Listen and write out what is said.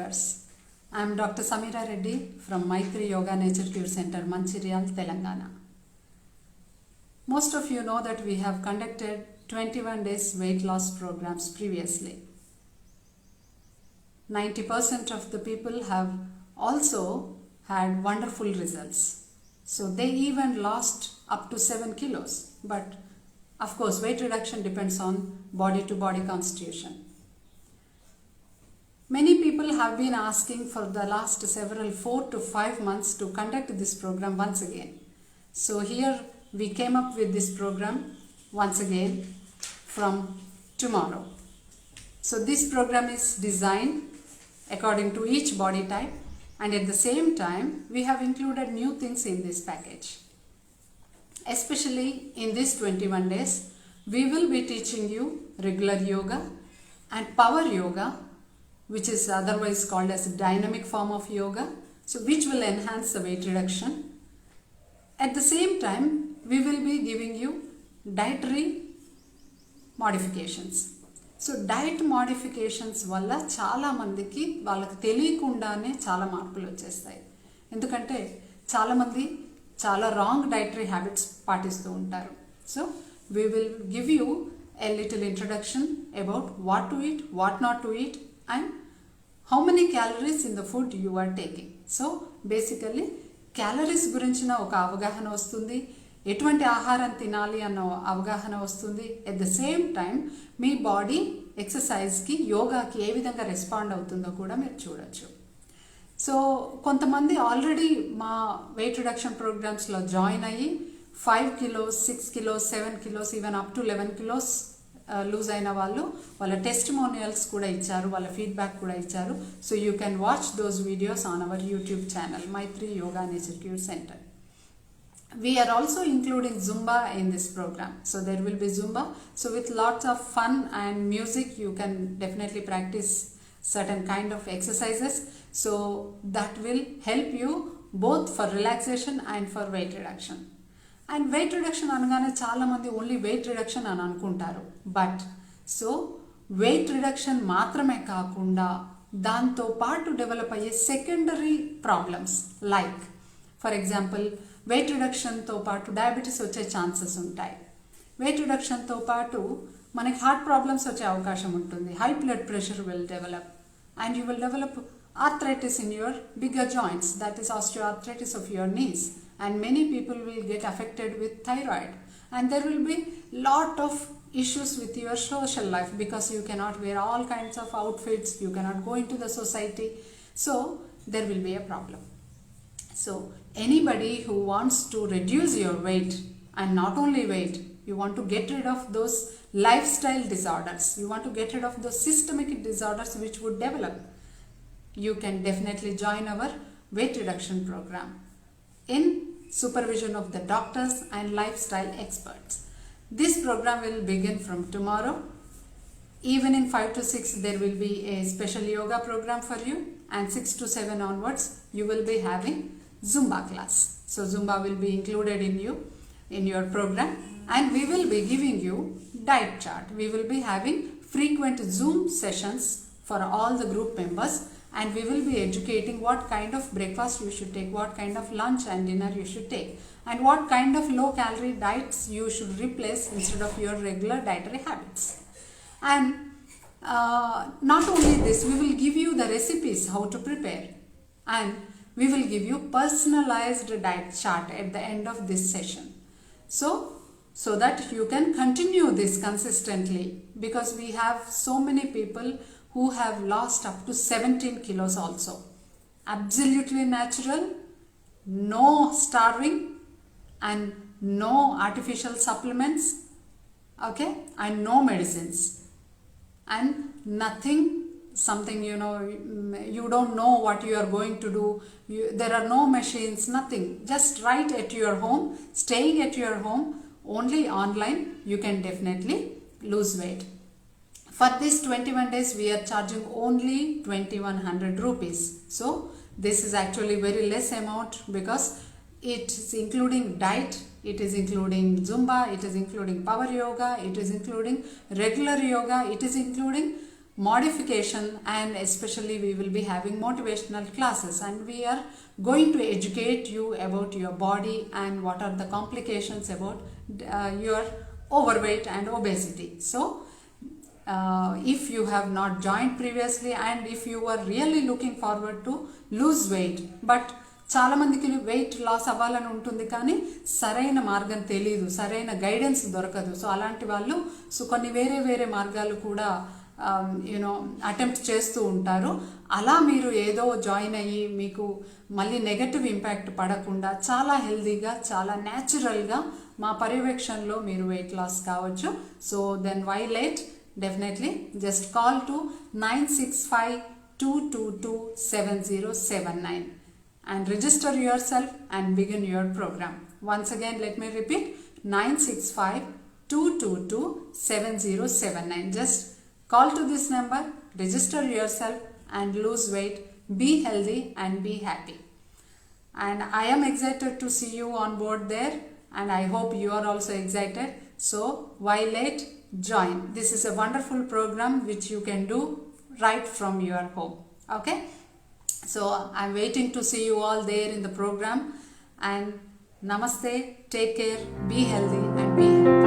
viewers. I am Dr. Samira Reddy from Maitri Yoga Nature Cure Center, Manchiryal, Telangana. Most of you know that we have conducted 21 days weight loss programs previously. 90% of the people have also had wonderful results. So they even lost up to 7 kilos. But of course, weight reduction depends on body to body constitution. Many people have been asking for the last 4 to 5 months to conduct this program once again. So here we came up with this program once again from tomorrow. So this program is designed according to each body type, and at the same time we have included new things in this package. Especially in these 21 days, we will be teaching you regular yoga and power yoga, which is otherwise called as a dynamic form of yoga, so which will enhance the weight reduction. At the same time, we will be giving you dietary modifications. So diet modifications వల్ల చాలామందికి వాళ్ళకి తెలియకుండానే చాలా మార్పులు వచ్చేస్తాయి. ఎందుకంటే చాలామంది చాలా రాంగ్ డైటరీ హ్యాబిట్స్ పాటిస్తూ ఉంటారు. So we will give you a little introduction about what to eat, what not to eat, and how many calories in the food you are taking. So basically calories గురించిన ఒక అవగాహన వస్తుంది, ఎటువంటి ఆహారం తినాలి అన్న అవగాహన వస్తుంది. ఎట్ ద సేమ్ టైం మీ బాడీ ఎక్సర్సైజ్కి, యోగాకి ఏ విధంగా రెస్పాండ్ అవుతుందో కూడా మీరు చూడొచ్చు. సో కొంతమంది ఆల్రెడీ మా వెయిట్ రిడక్షన్ ప్రోగ్రామ్స్లో జాయిన్ అయ్యి 5 kilos, 6 kilos, 7 kilos, even up to 11 kilos lose అయిన వాళ్ళు వాళ్ళ టెస్టిమోనియల్స్ కూడా ఇచ్చారు, వాళ్ళ ఫీడ్బ్యాక్ కూడా ఇచ్చారు. So you can watch those videos on our YouTube channel Maitri Yoga nature cure centre. We are also including Zumba in this program. So there will be Zumba. So with lots of fun and music, you can definitely practice certain kind of exercises. So that will help you both for relaxation and for weight reduction. And weight reduction అనగానే చాలా మంది only weight reduction అని అనుకుంటారు. But so weight reduction మాత్రమే కాకుండా దాంతో పాటు develop అయ్యే secondary problems like for example weight రిడక్షన్తో పాటు డయాబెటీస్ వచ్చే ఛాన్సెస్ ఉంటాయి. వెయిట్ రిడక్షన్తో పాటు మనకి హార్ట్ ప్రాబ్లమ్స్ వచ్చే అవకాశం ఉంటుంది. High blood pressure will develop and you will develop arthritis in your bigger joints, that is osteoarthritis of your knees, and many people will get affected with thyroid, and there will be lot of issues with your social life because you cannot wear all kinds of outfits, you cannot go into the society, so there will be a problem. So anybody who wants to reduce your weight, and not only weight, you want to get rid of those lifestyle disorders, you want to get rid of those systemic disorders which would develop, you can definitely join our weight reduction program in supervision of the doctors and lifestyle experts. This program will begin from tomorrow. Evening 5 to 6 there will be a special yoga program for you, and 6 to 7 onwards you will be having Zumba class. So Zumba will be included in your program, and we will be giving you diet chart. We will be having frequent Zoom sessions for all the group members, and we will be educating what kind of breakfast you should take, what kind of lunch and dinner you should take, and what kind of low calorie diets you should replace instead of your regular dietary habits. And not only this, we will give you the recipes how to prepare, and we will give you personalized diet chart at the end of this session, so that you can continue this consistently, because we have so many people who have lost up to 17 kilos also. Absolutely natural, no starving, and no artificial supplements, okay, and no medicines, and nothing, something, you don't know what you are going to do, there are no machines, nothing, just right at your home, staying at your home, only online, you can definitely lose weight. For this 21 days, we are charging only 2100 rupees. So this is actually very less amount because it is including diet, it is including Zumba, it is including power yoga, it is including regular yoga, it is including modification, and especially we will be having motivational classes, and we are going to educate you about your body and what are the complications about your overweight and obesity. So if you have not joined previously and if you were really looking forward to lose weight, but చాలా మందికి weight loss అవ్వాలని ఉంటుంది కానీ సరైన మార్గం తెలియదు, సరైన guidance దొరకదు. సో అలాంటి వాళ్ళు కొన్ని వేరే మార్గాలు కూడా అటెంప్ట్ చేస్తూ ఉంటారు. అలా మీరు ఏదో జాయిన్ అయ్యి మీకు మళ్ళీ నెగటివ్ ఇంపాక్ట్ పడకుండా చాలా హెల్తీగా చాలా న్యాచురల్గా మా పర్యవేక్షణలో మీరు వెయిట్ లాస్ కావచ్చు. So then why late? Definitely just call to 9652227079 and register yourself and begin your program. Once again, let me repeat, 9652227079. Just call to this number, register yourself and lose weight, be healthy and be happy. And I am excited to see you on board there, and I hope you are also excited. So why late? Join. This is a wonderful program which you can do right from your home. Okay? So I'm waiting to see you all there in the program, and namaste, take care, be healthy and be happy.